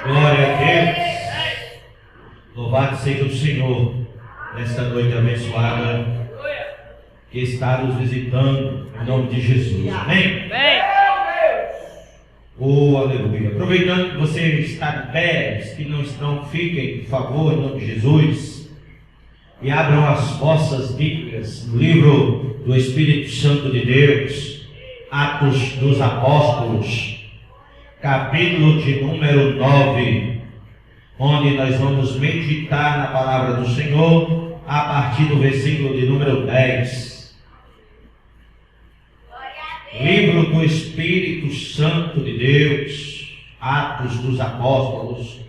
Glória a Deus. Louvado seja o Senhor nesta noite abençoada que está nos visitando em nome de Jesus. Amém? Oh, aleluia. Aproveitando que você está de pé, os que não estão, fiquem, por favor, em nome de Jesus. E abram as vossas Bíblias no livro do Espírito Santo de Deus, Atos dos Apóstolos, capítulo de número 9, onde nós vamos meditar na palavra do Senhor a partir do versículo de número 10. Livro do Espírito Santo de Deus, Atos dos Apóstolos,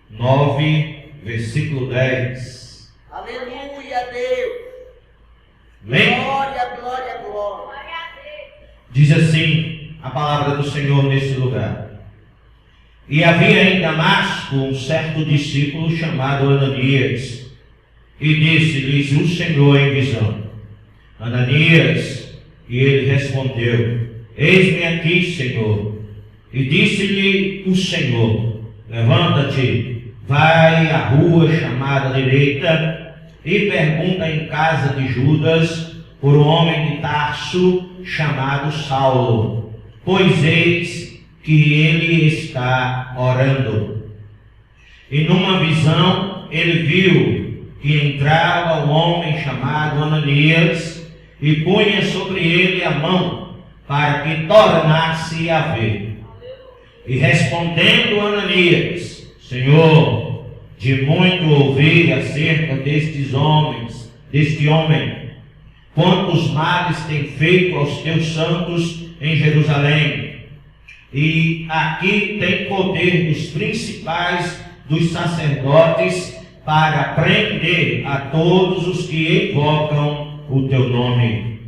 9, versículo 10. Aleluia, Deus. Amém? Glória, glória, glória. Diz assim a palavra do Senhor nesse lugar: E havia em Damasco um certo discípulo chamado Ananias, e disse-lhes o Senhor em visão: Ananias. E ele respondeu: Eis-me aqui, Senhor. E disse-lhe o Senhor: Levanta-te, vai à rua chamada direita, e pergunta em casa de Judas por um homem de Tarso chamado Saulo, pois eis que ele está orando. E numa visão ele viu que entrava um homem chamado Ananias, e punha sobre ele a mão, para que tornasse a ver. E respondendo Ananias: Senhor, de muito ouvi acerca deste homem, quantos males tem feito aos teus santos em Jerusalém. E aqui tem poder dos principais dos sacerdotes para prender a todos os que invocam o teu nome.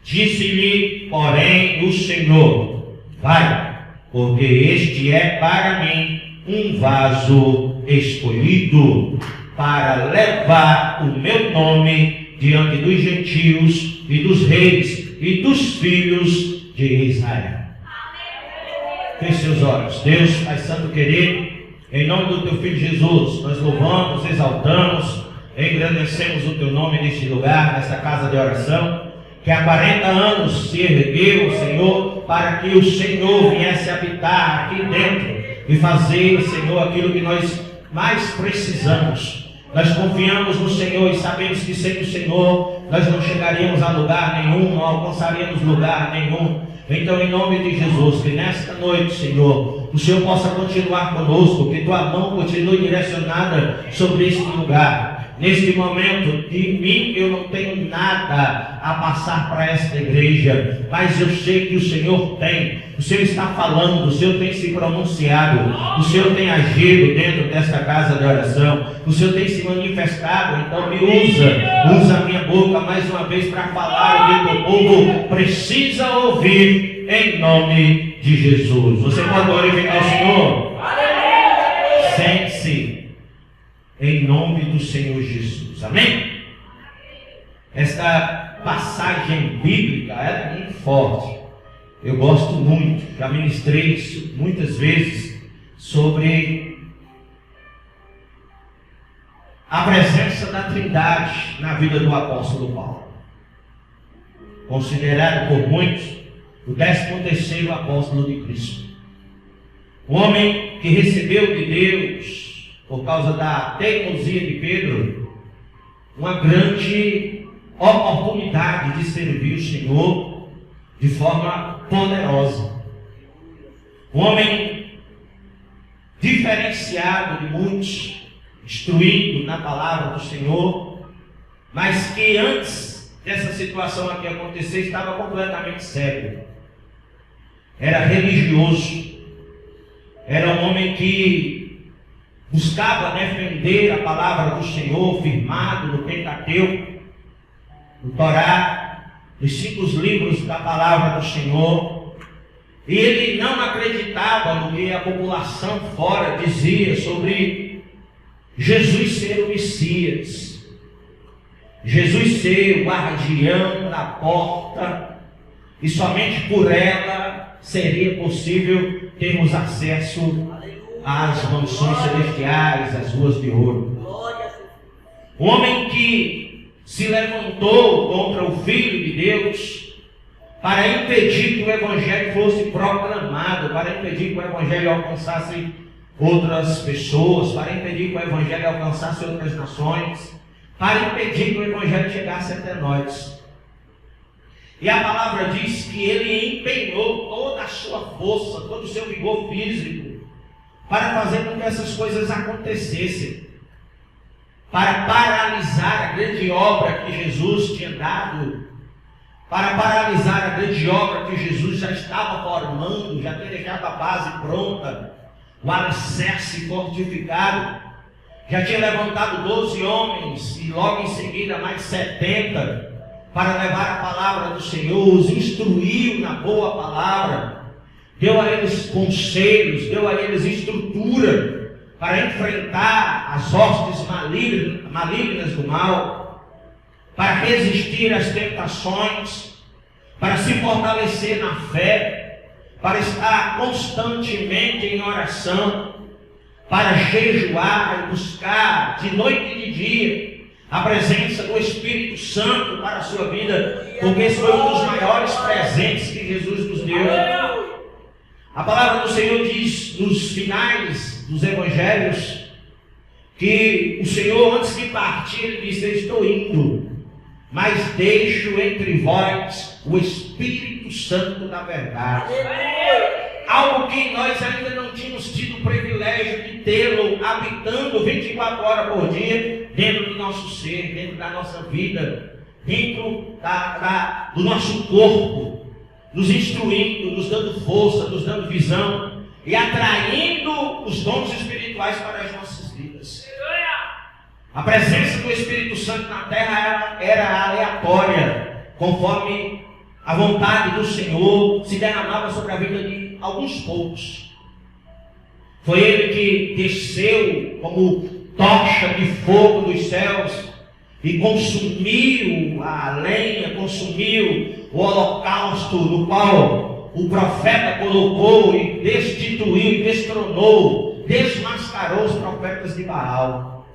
Disse-lhe, porém, o Senhor: Vai, porque este é para mim um vaso escolhido para levar o meu nome diante dos gentios e dos reis e dos filhos de Israel. Feche seus olhos. Deus, Pai Santo querido, em nome do teu Filho Jesus, nós louvamos, exaltamos, engrandecemos o teu nome neste lugar, nesta casa de oração, que há 40 anos se ergueu, Senhor, para que o Senhor viesse habitar aqui dentro e fazer, Senhor, aquilo que nós mais precisamos. Nós confiamos no Senhor e sabemos que sem o Senhor nós não chegaríamos a lugar nenhum, não alcançaríamos lugar nenhum. Então, em nome de Jesus, que nesta noite, Senhor, o Senhor possa continuar conosco, que tua mão continue direcionada sobre este lugar. Neste momento, de mim eu não tenho nada a passar para esta igreja, mas eu sei que o Senhor tem. O Senhor está falando, o Senhor tem se pronunciado, o Senhor tem agido dentro desta casa de oração, o Senhor tem se manifestado. Então me usa a minha boca mais uma vez para falar o que o povo precisa ouvir, em nome de Jesus. Você pode glorificar o Senhor? Sente-se em nome do Senhor Jesus. Amém? Esta passagem bíblica é muito forte. Eu gosto muito, já ministrei isso muitas vezes, sobre a presença da Trindade na vida do apóstolo Paulo. Considerado por muitos o 13º apóstolo de Cristo. Um homem que recebeu de Deus, por causa da teimosia de Pedro, uma grande oportunidade de servir o Senhor de forma poderosa. Um homem diferenciado de muitos, instruído na palavra do Senhor, mas que antes dessa situação aqui acontecer estava completamente cego. Era religioso, era um homem que buscava defender a palavra do Senhor, firmado no Pentateuco, no Torá, nos 5 livros da palavra do Senhor. E ele não acreditava no que a população fora dizia sobre Jesus ser o Messias, Jesus ser o guardião da porta, e somente por ela seria possível termos acesso às mansões celestiais, às ruas de ouro. Glória a Jesus. Um homem que se levantou contra o Filho de Deus para impedir que o Evangelho fosse proclamado, para impedir que o Evangelho alcançasse outras pessoas, para impedir que o Evangelho alcançasse outras nações, para impedir que o Evangelho chegasse até nós. E a palavra diz que ele empenhou toda a sua força, todo o seu vigor físico, para fazer com que essas coisas acontecessem, para paralisar a grande obra que Jesus tinha dado, para paralisar a grande obra que Jesus já estava formando, já tinha deixado a base pronta, o alicerce fortificado, já tinha levantado 12 homens e logo em seguida mais 70 para levar a palavra do Senhor, os instruiu na boa palavra, deu a eles conselhos, deu a eles estrutura para enfrentar as hostes malignas do mal, para resistir às tentações, para se fortalecer na fé, para estar constantemente em oração, para jejuar e buscar de noite e de dia a presença do Espírito Santo para a sua vida, porque esse foi um dos maiores presentes que Jesus nos deu. A palavra do Senhor diz nos finais dos evangelhos que o Senhor, antes de partir, ele disse: eu estou indo, mas deixo entre vós o Espírito Santo da verdade. Algo que nós ainda não tínhamos tido o privilégio de tê-lo habitando 24 horas por dia dentro do nosso ser, dentro da nossa vida, dentro do nosso corpo, nos instruindo, nos dando força, nos dando visão e atraindo os dons espirituais para as nossas vidas. A presença do Espírito Santo na terra era aleatória, conforme a vontade do Senhor se derramava sobre a vida de alguns poucos. Foi Ele que desceu como tocha de fogo dos céus e consumiu a lenha, consumiu o holocausto no qual o profeta colocou e destituiu, destronou, desmascarou os profetas de Baal.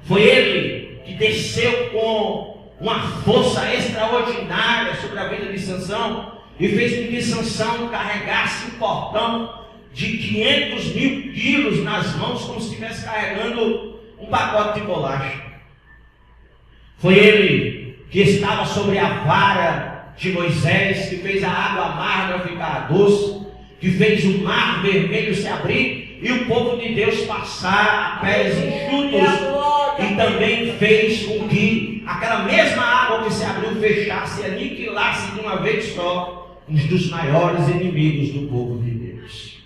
Foi Ele que desceu com uma força extraordinária sobre a vida de Sansão e fez com que Sansão carregasse um portão de 500 mil quilos nas mãos, como se estivesse carregando um pacote de bolacha. Foi ele que estava sobre a vara de Moisés, que fez a água amarga ficar doce, que fez o mar vermelho se abrir e o povo de Deus passar a pés enxutos, e também fez com que aquela mesma água que se abriu fechasse e aniquilasse de uma vez só um dos maiores inimigos do povo de Deus.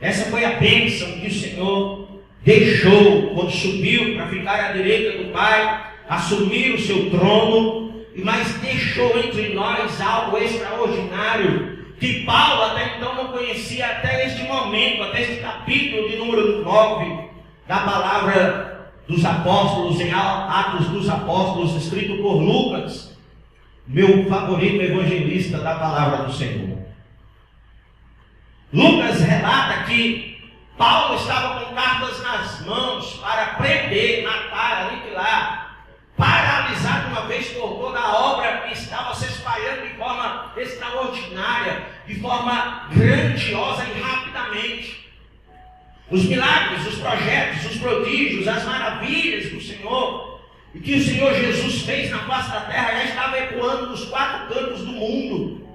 Essa foi a bênção que o Senhor deixou quando subiu para ficar à direita do Pai, assumir o seu trono, mas deixou entre nós algo extraordinário que Paulo até então não conhecia, até este momento, até este capítulo de número 9 da palavra dos apóstolos, em Atos dos Apóstolos, escrito por Lucas, meu favorito evangelista da palavra do Senhor. Lucas relata que Paulo estava com cartas nas mãos para prender, matar, aniquilar, paralisar de uma vez por toda a obra que estava se espalhando de forma extraordinária, de forma grandiosa e rapidamente. Os milagres, os projetos, os prodígios, as maravilhas do Senhor, e que o Senhor Jesus fez na face da terra, já estava ecoando nos 4 cantos do mundo.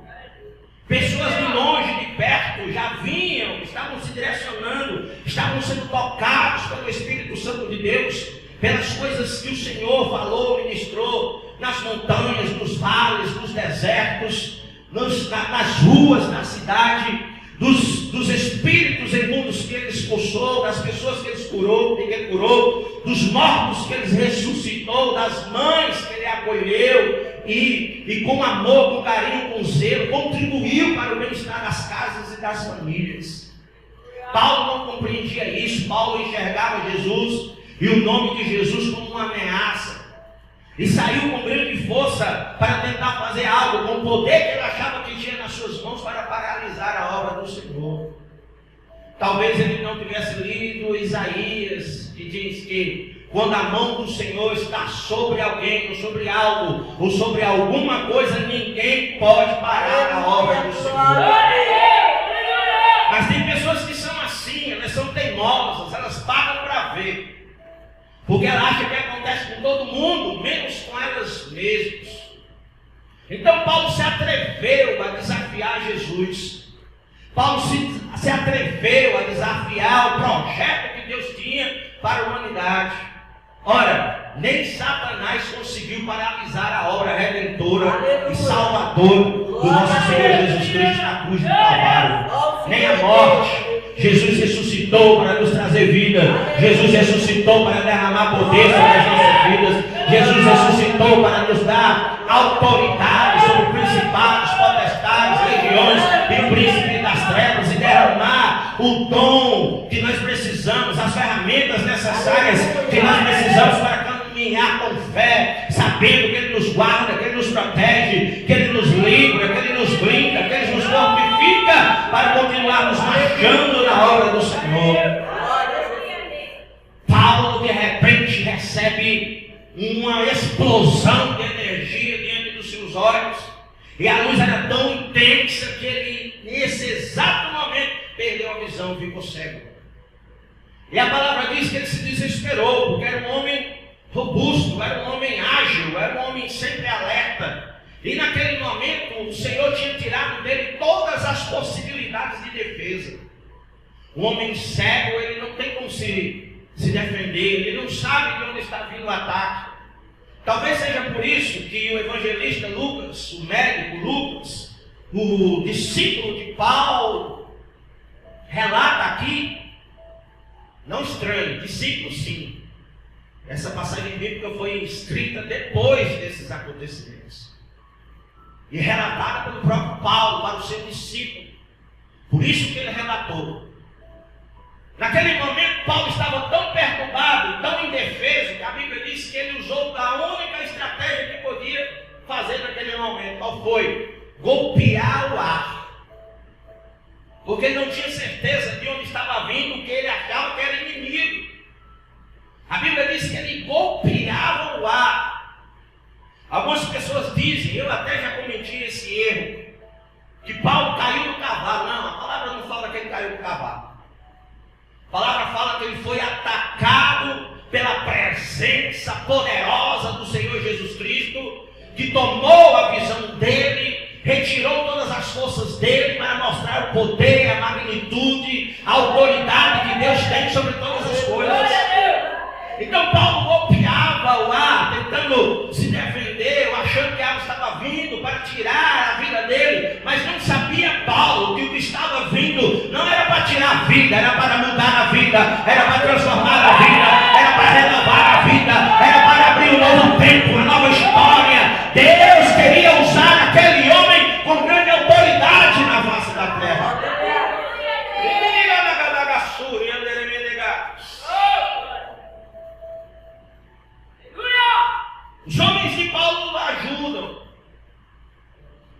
Pessoas de longe, de perto, já vinham, estavam se direcionando, estavam sendo tocados pelo Espírito Santo de Deus, pelas coisas que o Senhor falou, ministrou, nas montanhas, nos vales, nos desertos, nas ruas da cidade, dos espíritos imundos que Ele expulsou, das pessoas que Ele curou, dos mortos que Ele ressuscitou, das mães que Ele acolheu, e com amor, com carinho, com zelo, contribuiu para o bem-estar das casas e das famílias. Paulo não compreendia isso. Paulo enxergava Jesus e o nome de Jesus como uma ameaça, e saiu com grande força para tentar fazer algo com o poder que ele achava que tinha nas suas mãos para paralisar a obra do Senhor. Talvez ele não tivesse lido Isaías, que diz que quando a mão do Senhor está sobre alguém, ou sobre algo, ou sobre alguma coisa, ninguém pode parar a obra do Senhor. Mas tem pessoas que são assim, elas são teimosas, elas pagam para ver. Porque ela acha que acontece com todo mundo, menos com elas mesmas. Então Paulo se atreveu a desafiar Jesus. Paulo se atreveu a desafiar o projeto que Deus tinha para a humanidade. Ora, nem Satanás conseguiu paralisar a obra redentora e salvadora do nosso Senhor Jesus Cristo na cruz do Calvário. Nem a morte. Jesus ressuscitou para nos trazer vida. Jesus ressuscitou para derramar poder sobre as nossas vidas. Jesus ressuscitou para nos dar autoridade sobre principados, potestades, legiões e príncipes das trevas, e derramar o dom que nós precisamos, as ferramentas necessárias que nós precisamos para caminhar com fé, sabendo que Ele nos guarda, que Ele nos protege, que Ele nos livra, que Ele nos blinda, que Ele nos fortifica para continuarmos marchando na obra do Senhor. Paulo de repente recebe uma explosão de energia diante dos seus olhos, e a luz era tão intensa que ele, nesse exato momento, perdeu a visão e ficou cego. E a palavra diz que ele se desesperou, porque era um homem robusto, era um homem ágil, era um homem sempre alerta. E naquele momento o Senhor tinha tirado dele todas as possibilidades de defesa. O homem cego, ele não tem como se defender, ele não sabe de onde está vindo o ataque. Talvez seja por isso que o evangelista Lucas, o médico Lucas, o discípulo de Paulo, relata aqui, não estranho, discípulo sim. Essa passagem bíblica foi escrita depois desses acontecimentos e relatada pelo próprio Paulo para o seu discípulo. Por isso que ele relatou. Naquele momento Paulo estava tão perturbado, tão indefeso, que a Bíblia diz que ele usou a única estratégia que podia fazer naquele momento. Qual foi? Golpear o ar. Porque ele não tinha certeza de onde estava vindo o que ele achava que era inimigo. A Bíblia diz que ele golpeava o ar. Algumas pessoas dizem, eu até já cometi esse erro, que Paulo caiu no cavalo. Não, a palavra não fala que ele caiu no cavalo. A palavra fala que ele foi atacado pela presença poderosa do Senhor Jesus Cristo, que tomou a visão dele, retirou todas as forças dele para mostrar o poder, a magnitude, a autoridade que Deus tem sobre todas as coisas. Então Paulo golpeava o ar, tentando se defender, achando que a água estava vindo para tirar a vida dele, mas não sabia Paulo que o que estava vindo não era para tirar a vida, era para mudar a vida, era para transformar a vida, era para renovar a vida, era para abrir um novo tempo, uma nova história. Deus queria usar aquele homem com grande autoridade na face da terra. Os homens de Paulo o ajudam.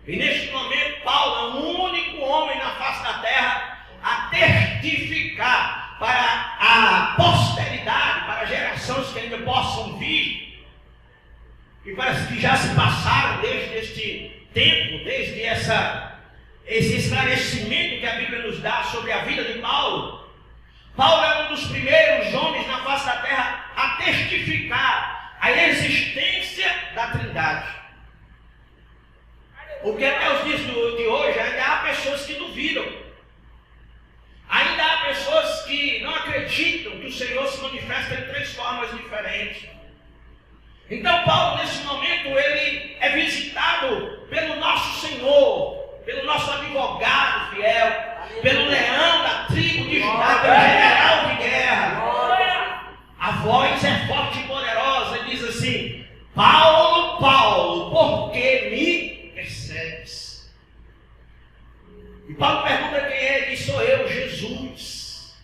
E neste momento Paulo é o único homem na face da terra a testificar para a posteridade, para gerações que ainda possam vir, e parece que já se passaram desde este tempo, desde esse esclarecimento que a Bíblia nos dá sobre a vida de Paulo. Paulo é um dos primeiros homens na face da terra a testificar a existência da Trindade. Porque até os dias de hoje ainda há pessoas que duvidam. Ainda há pessoas que não acreditam que o Senhor se manifesta em três formas diferentes. Então Paulo, nesse momento, ele é visitado pelo nosso Senhor, pelo nosso advogado fiel, pelo leão da tribo de Judá, pelo general de guerra. A voz é forte e poderosa e diz assim: Paulo, Paulo, por que me persegues? E Paulo pergunta quem é, e diz: sou eu, Jesus.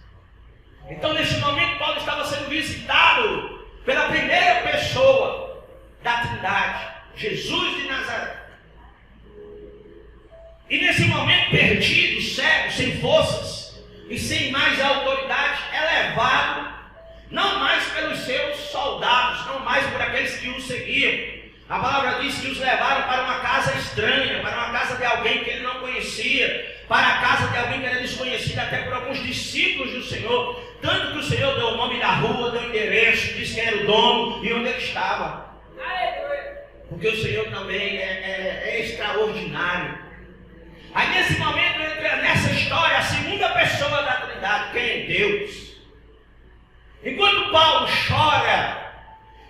Então nesse momento Paulo estava sendo visitado pela primeira pessoa da Trindade, Jesus de Nazaré. E nesse momento perdido, cego, sem forças, e sem mais autoridade, é levado não mais pelos seus soldados, não mais por aqueles que o seguiam. A palavra diz que os levaram para uma casa estranha, para uma casa de alguém que ele não conhecia, para a casa de alguém que era desconhecido até por alguns discípulos do Senhor. Tanto que o Senhor deu o nome da rua, deu o endereço, disse quem era o dono e onde ele estava. Porque o Senhor também é extraordinário. Aí nesse momento entra nessa história a segunda pessoa da Trindade, quem é Deus. Enquanto Paulo chora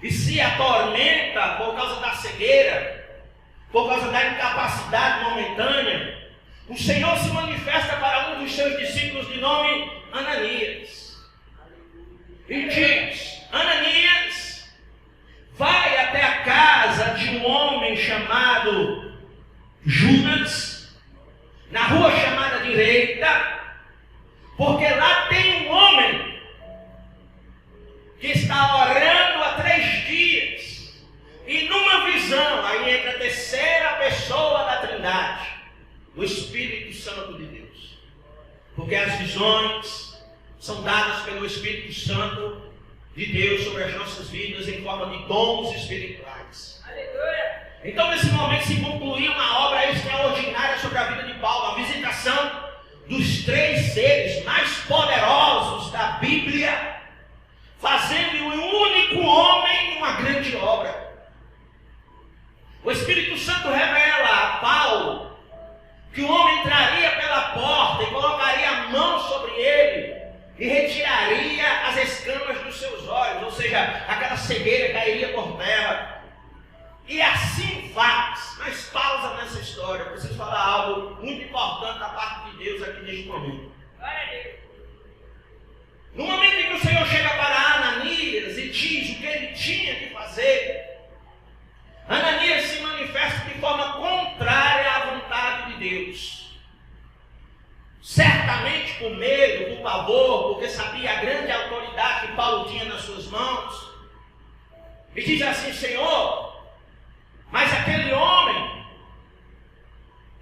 e se atormenta por causa da cegueira, por causa da incapacidade momentânea, o Senhor se manifesta para um dos seus discípulos de nome Ananias. E diz: Ananias, vai até a casa de um homem chamado Judas, na rua chamada direita, porque lá tem um homem que está orando há 3 dias, e numa visão, aí entra a terceira pessoa da Trindade, o Espírito Santo de Deus, porque as visões são dadas pelo Espírito Santo de Deus sobre as nossas vidas em forma de dons espirituais. Aleluia! Então nesse momento se concluiu uma obra extraordinária sobre a vida de Paulo, a visitação dos 3 seres mais poderosos da Bíblia, fazendo um único homem uma grande obra. O Espírito Santo revela a Paulo que o homem entraria pela porta e colocaria a mão sobre ele e retiraria as escamas dos seus olhos, ou seja, aquela cegueira cairia por terra. E assim faz. Mas pausa nessa história, eu preciso falar algo muito importante da parte de Deus aqui neste momento. No momento em que o Senhor chega para Ananias e diz o que ele tinha que fazer, Ananias se manifesta de forma contrária à vontade de Deus. Certamente por medo, por pavor, porque sabia a grande autoridade que Paulo tinha nas suas mãos. E diz assim: Senhor, mas aquele homem,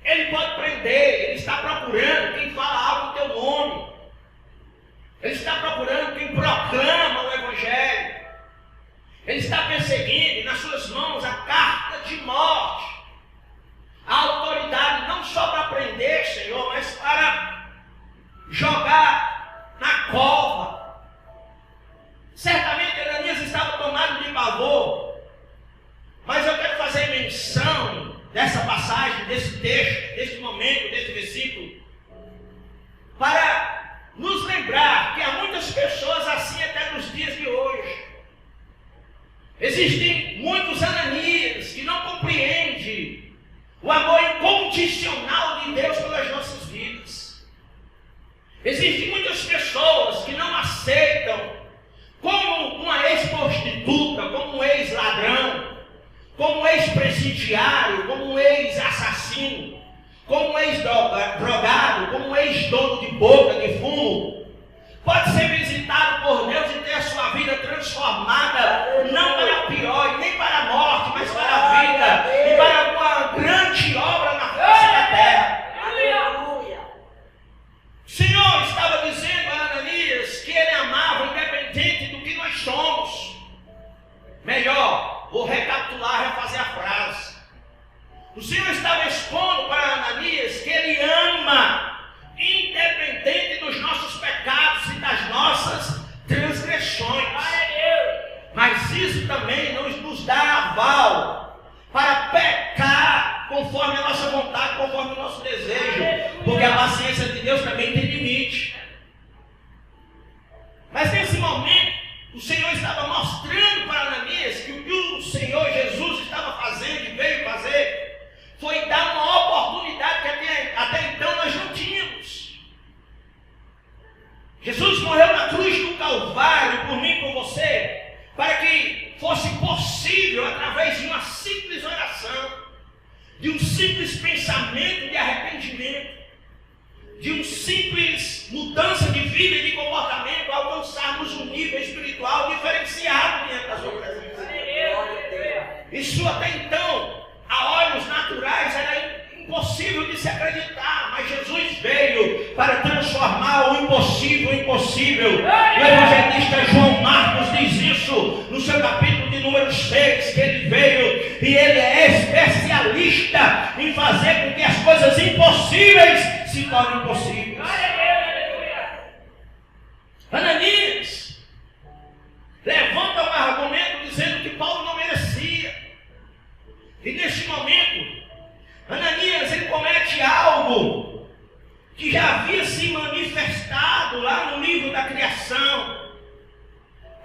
ele pode prender, ele está procurando quem fala algo em teu nome. Ele está procurando quem proclama o Evangelho. Ele está perseguindo, e nas suas mãos a carta de morte. A autoridade não só para prender, Senhor, mas para jogar na cova. Certamente Ananias estava tomado de pavor. Mas eu quero fazer menção dessa passagem, desse texto, desse momento, desse versículo, para nos lembrar que há muitas pessoas assim até nos dias de hoje. Existem muitos Ananias que não compreendem o amor incondicional de Deus pelas nossas vidas. Existem muitas pessoas que não aceitam como uma ex-prostituta, como um ex-ladrão, como um ex-presidiário, como um ex-assassino, como um ex-drogado, como um ex-dono de boca, de fumo, pode ser visitado por Deus e ter a sua vida transformada, não para pior e nem para a morte, mas para a vida e para uma grande obra na face da terra. Aleluia! O Senhor estava dizendo a Ananias que ele amava, independente do que nós somos. Melhor, vou recapitular, refazer a frase. O Senhor estava expondo para Ananias que ele ama, independente dos nossos pecados e das nossas transgressões. Mas isso também não nos dá aval para pecar conforme a nossa vontade, conforme o nosso desejo, porque a paciência de Deus também tem limite. Mas nesse momento, o Senhor estava mostrando para Ananias que o que o Senhor Jesus estava fazendo e veio fazer foi dar uma oportunidade que até então nós não tínhamos. Jesus morreu na cruz do Calvário por mim e por você, para que fosse possível, através de uma simples oração, de um simples pensamento de arrependimento, de uma simples mudança de vida e de comportamento, alcançarmos um nível espiritual diferenciado diante da sua presença. Isso até então, a olhos naturais, era impossível de se acreditar, mas Jesus veio para transformar o impossível em possível. O evangelista João Marcos diz isso no seu capítulo de número 6, que ele veio e ele é especialista em fazer com que as coisas impossíveis se tornem possíveis. Ananias levanta um argumento dizendo que Paulo não merecia. E neste momento, Ananias ele comete algo que já havia se manifestado lá no livro da criação,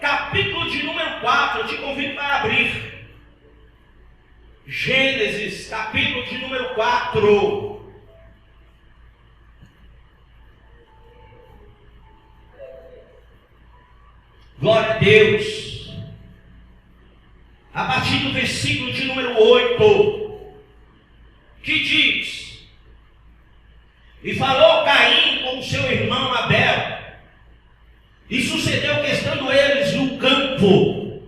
capítulo de número 4. Eu te convido para abrir Gênesis, capítulo de número 4. Glória a Deus. A partir do versículo de número 8, que diz: E falou Caim com o seu irmão Abel, e sucedeu que, estando eles no campo,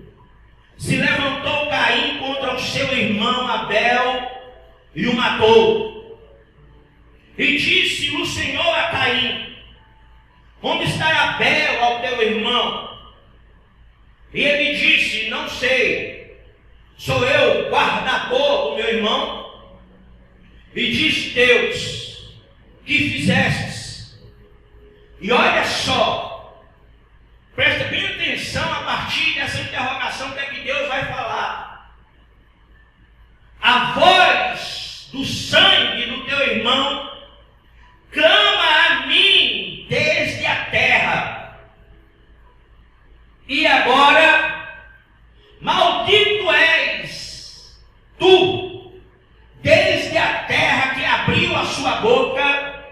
se levantou Caim contra o seu irmão Abel e o matou. E disse o Senhor a Caim: Onde está Abel, ao teu irmão? E ele disse: Não sei, sou eu guardador do meu irmão? E disse Deus: Que fizestes? E olha só, presta bem atenção a partir dessa interrogação que é que Deus vai falar. A voz do sangue do teu irmão clama a mim desde a terra. E agora, maldito és tu, desde a terra que abriu a sua boca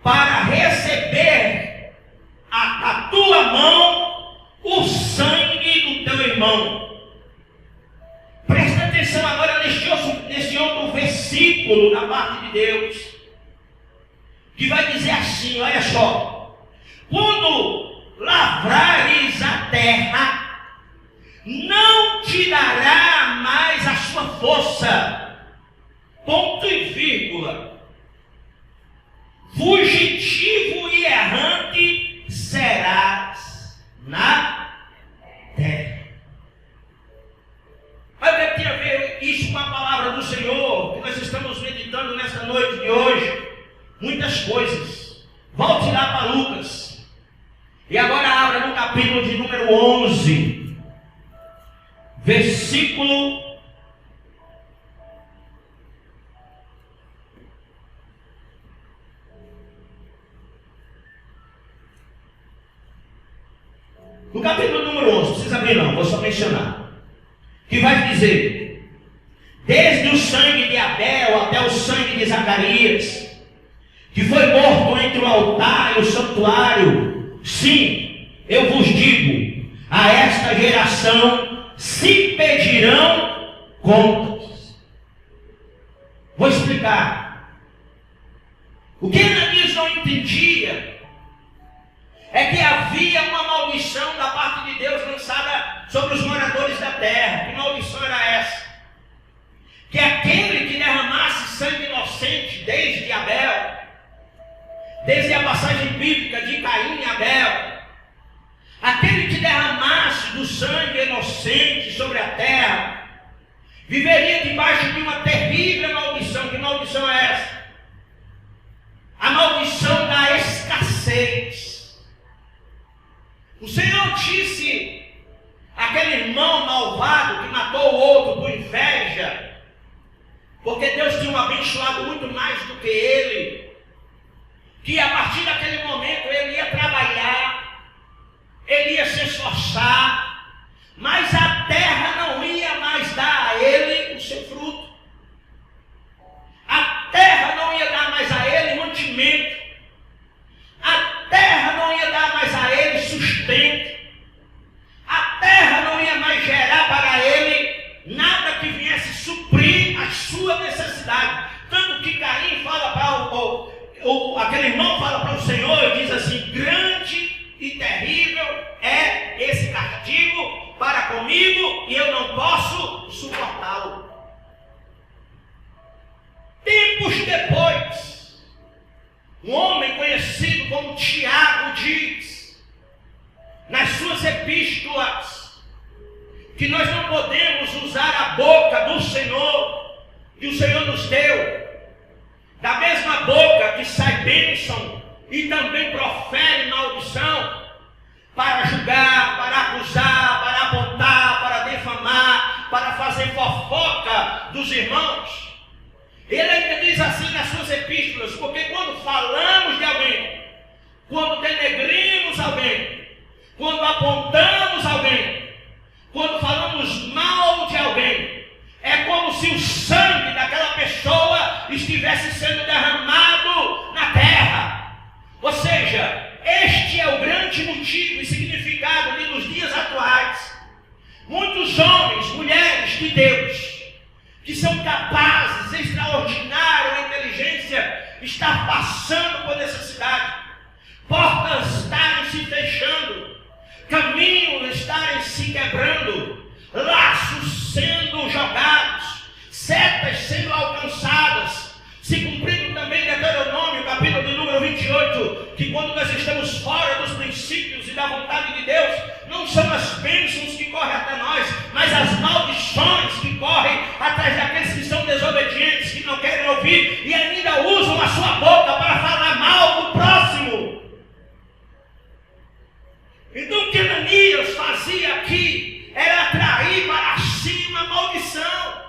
para receber a tua mão o sangue do teu irmão. Presta atenção agora neste outro versículo da parte de Deus, que vai dizer assim, olha só: Quando lavrares a terra, não te dará mais a sua força, ponto e vírgula, fugitivo e errante serás na terra. Mas o que tem a ver isso com a palavra do Senhor, que nós estamos meditando nessa noite de hoje? Muitas coisas. Volte lá para Lucas. E agora abra no capítulo de número 11, versículo no capítulo número 11, não precisa abrir não, vou só mencionar, que vai dizer: Desde o sangue de Abel até o sangue de Zacarias, que foi morto entre o altar e o santuário, sim, eu vos digo, a esta geração se pedirão contas. Vou explicar. O que Ananias não entendia é que havia uma maldição da parte de Deus lançada sobre os moradores da terra. Que maldição era essa? Que aquele que derramasse sangue inocente desde Abel, desde a passagem bíblica de Caim e Abel, aquele que derramasse do sangue inocente sobre a terra, viveria debaixo de uma terrível maldição. Que maldição é essa? A maldição da escassez. O Senhor disse àquele irmão malvado que matou o outro por inveja, porque Deus tinha o abençoado muito mais do que ele, que a partir daquele momento ele ia trabalhar, ele ia se esforçar, mas a terra não ia mais dar a ele o seu fruto. A terra não ia dar mais a ele mantimento. A terra não ia dar mais a ele sustento. A terra não ia mais gerar para ele nada que viesse suprir a sua necessidade. Tanto que Caim fala para aquele irmão fala para o Senhor e diz assim: grande e terrível é esse castigo para comigo e eu não posso suportá-lo. Tempos depois, um epístolas, que nós não podemos usar a boca do Senhor, que o Senhor nos deu, da mesma boca que sai bênção e também profere maldição, para julgar, para acusar, para apontar, para defamar, para fazer fofoca dos irmãos. Ele ainda diz assim nas suas epístolas, porque quando falamos de alguém, quando denegrimos alguém, quando apontamos alguém, quando falamos mal de alguém, é como se o sangue daquela pessoa estivesse sendo derramado na terra. Ou seja, este é o grande motivo e significado que nos dias atuais, muitos homens, mulheres de Deus, que são capazes, extraordinária inteligência, estar passando por necessidade, portas estarem se fechando, caminhos estarem se quebrando, laços sendo jogados, setas sendo alcançadas, se cumprindo também Deuteronômio, capítulo de número 28, que quando nós estamos fora dos princípios e da vontade de Deus, não são as bênçãos que correm até nós, mas as maldições que correm atrás daqueles que são desobedientes, que não querem ouvir e ainda usam a sua boca para falar mal do próximo. Então o que Ananias fazia aqui era atrair para si uma maldição,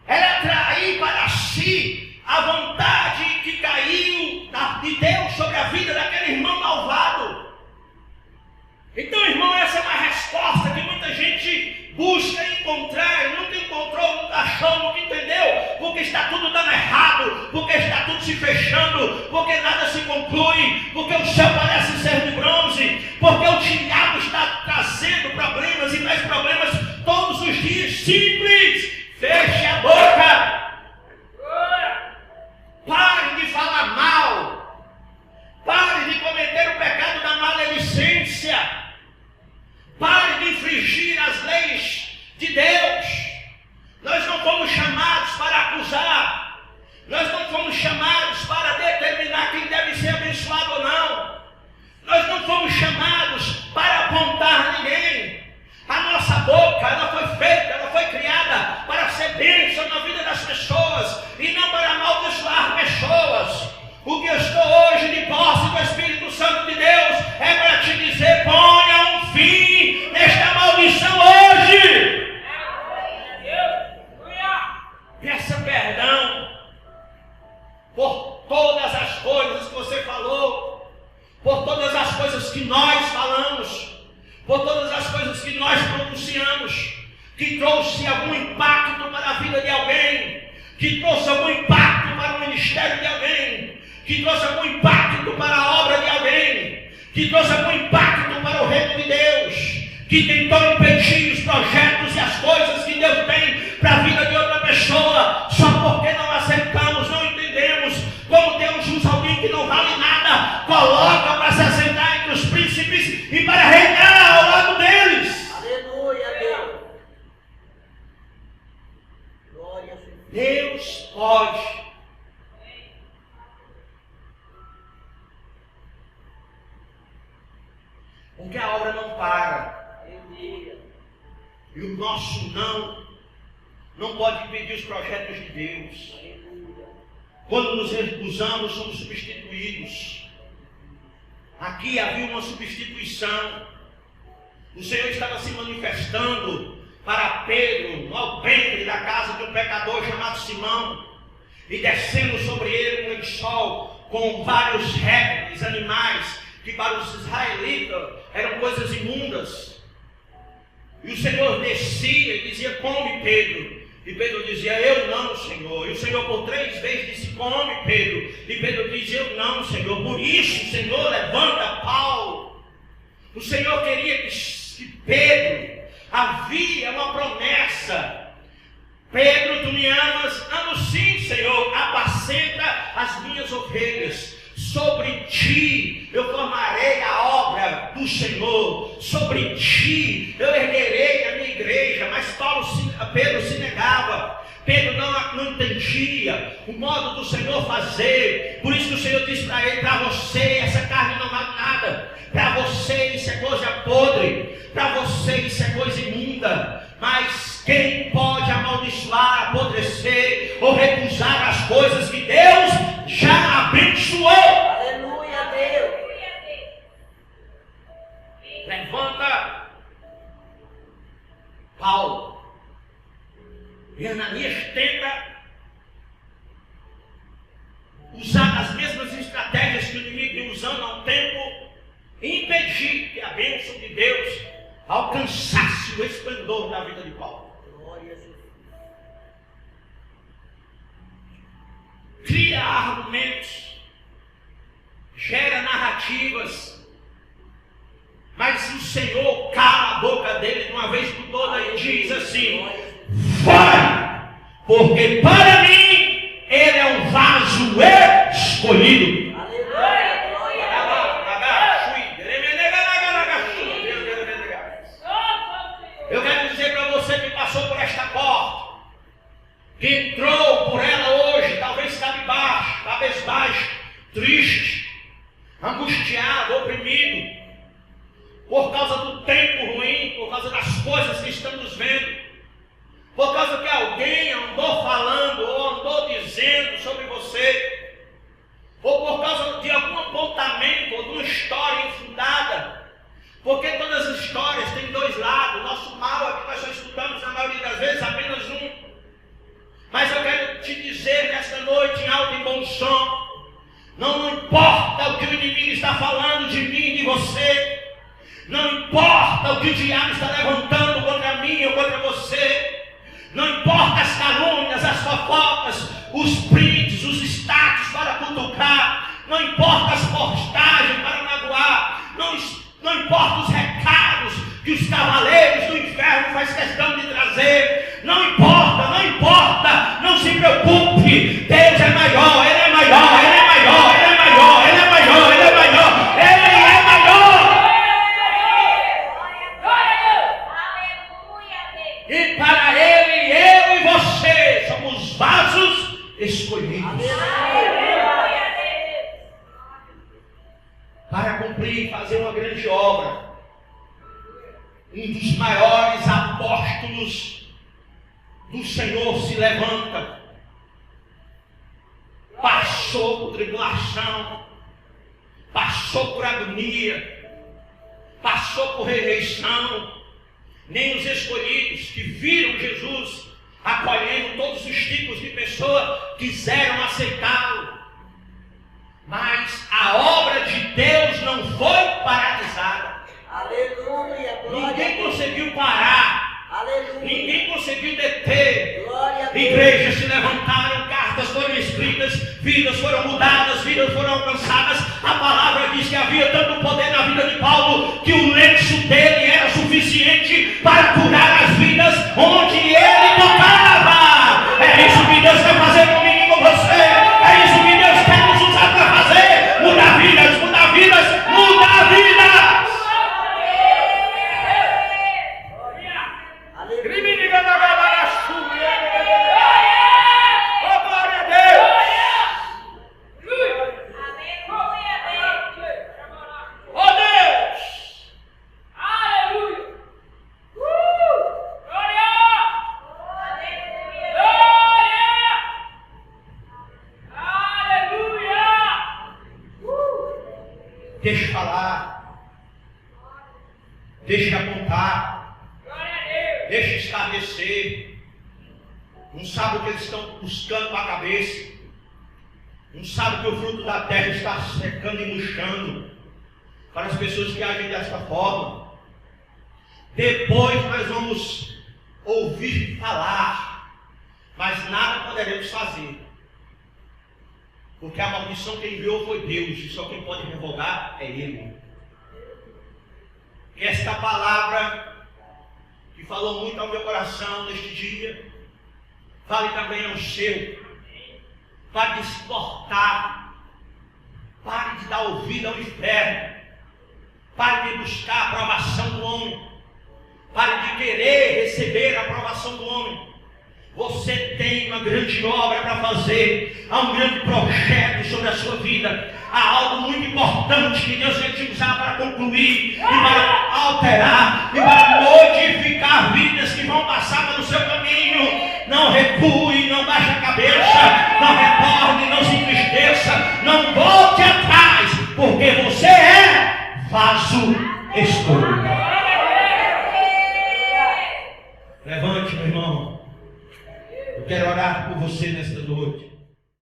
era atrair para si a vontade que caiu de Deus sobre a vida daquele irmão malvado. Então, irmão, essa é uma resposta que muita gente busca encontrar e nunca encontrou, nunca achou, nunca entendeu, porque está tudo dando errado, porque está tudo se fechando, porque nada se conclui, porque o céu parece ser de bronze, porque o diabo está trazendo problemas e mais problemas todos os dias. Simples, feche a boca, pare de falar mal, pare de cometer o pecado da maledicência, pare de infringir as leis de Deus. Nós não fomos chamados para acusar, nós não fomos chamados para determinar quem deve ser abençoado ou não, nós não fomos chamados para apontar ninguém. A nossa boca, ela foi feita, ela foi criada para ser bênção na vida das pessoas e não para amaldiçoar pessoas. O que eu estou hoje de posse do Espírito Santo de Deus é para te dizer: ponha um fim nesta maldição hoje. Peça perdão por todas as coisas que você falou, por todas as coisas que nós falamos, por todas as coisas que nós pronunciamos, que trouxe algum impacto para a vida de alguém, que trouxe algum impacto para o ministério de alguém, que trouxe algum impacto para a obra de alguém, que trouxe algum impacto para o reino de Deus, que tentou impedir os projetos e as coisas que Deus tem para a vida de outra pessoa, só porque não aceitamos, não entendemos como Deus usa alguém que não vale nada, coloca para se assentar entre os príncipes e para reinar ao lado deles. Aleluia, Deus. Glória a Deus. Deus pode. Porque a obra não para. E o nosso não pode impedir os projetos de Deus. Quando nos recusamos, somos substituídos. Aqui havia uma substituição. O Senhor estava se manifestando para Pedro, no alpendre da casa de um pecador chamado Simão, e descendo sobre ele um lençol com vários répteis, animais, que para os israelitas eram coisas imundas. E o Senhor descia e dizia: come, Pedro. E Pedro dizia: eu não, Senhor. E o Senhor por 3 vezes disse: come, Pedro. E Pedro dizia: eu não, Senhor. Por isso, Senhor, levanta Paulo. O Senhor queria que Pedro, havia uma promessa: Pedro, tu me amas? Amo sim, Senhor. Apacenta as minhas ovelhas. Sobre ti eu formarei a obra do Senhor, sobre ti eu erguerei a minha igreja. Mas Pedro se negava, Pedro não entendia o modo do Senhor fazer. Por isso que o Senhor disse para ele: para você essa carne não vale nada, para você isso é coisa podre. Para você isso é coisa imunda. Mas quem pode amaldiçoar, apodrecer ou recusar as coisas que Deus já abençoou? Aleluia, Deus. Levanta Paulo. E Ananias tenta usar as mesmas estratégias que o inimigo vem usando há um tempo e impedir que a bênção de Deus alcançasse o esplendor da vida de Paulo. Glória a Jesus. Cria argumentos, gera narrativas, mas o Senhor cala a boca dele de uma vez por todas e diz assim: vai, porque para mim ele é um vaso escolhido. Aleluia, glória a Eu quero dizer para você que passou por esta porta, que entrou por ela hoje, talvez cabisbaixo, cabisbaixo, triste, angustiado, oprimido, por causa do tempo ruim, por causa das coisas que estamos vendo, por causa que alguém andou falando ou andou dizendo sobre você, ou por causa de algum apontamento ou de uma história infundada. Porque todas as histórias têm dois lados. Nosso mal é que nós só escutamos na maioria das vezes apenas um. Mas eu quero te dizer nesta noite em alto e bom som, não importa o que o inimigo está falando de mim e de você, não importa o que o diabo está levantando contra mim ou contra você, não importa as calúnias, as fofocas, os prints, os status para cutucar, não importa as postagens para magoar, não importa os recados que os cavaleiros do inferno faz questão de trazer, não importa, não se preocupe, Deus é maior, Ele é maior, Ele é maior, Ele é maior, Ele é maior, Ele é maior, Ele é maior. E para Ele, eu e você somos vasos escolhidos para cumprir e fazer uma grande obra. Um dos maiores apóstolos do Senhor se levanta, passou por tribulação, passou por agonia, passou por rejeição. Nem os escolhidos que viram Jesus acolhendo todos os tipos de pessoas quiseram aceitá-lo. Mas a obra de Deus não foi paralisada. Aleluia, glória. Ninguém conseguiu parar. Aleluia. Ninguém conseguiu deter. Glória a Deus. Igrejas se levantaram, cartas foram escritas, vidas foram mudadas, vidas foram alcançadas. A palavra diz que havia tanto poder na vida de Paulo que o lenço dele era suficiente para curar as vidas onde ele tocava. É isso que Deus quer fazer comigo e com você. É isso que Deus quer nos usar para fazer. Mudar vidas, mudar vidas, mudar vidas. Deixa falar, deixa apontar, deixa esclarecer. Não sabe o que eles estão buscando para a cabeça, não sabe que o fruto da terra está secando e murchando para as pessoas que agem desta forma. Depois nós vamos ouvir falar, mas nada poderemos fazer. Porque a maldição que enviou foi Deus, e só quem pode revogar é Ele. Que esta palavra, que falou muito ao meu coração neste dia, vale também ao seu. Pare de se portar, pare de dar ouvido ao inferno, pare de buscar a aprovação do homem, pare de querer receber a aprovação do homem. Você tem uma grande obra para fazer, há um grande projeto sobre a sua vida, há algo muito importante que Deus quer te usar para concluir e para alterar e para modificar vidas que vão passar pelo seu caminho. Não recue, não baixe a cabeça, não retorne, não se entristeça, não volte atrás, porque você é vaso escolhido. Levante, meu irmão. Eu quero orar por você nesta noite.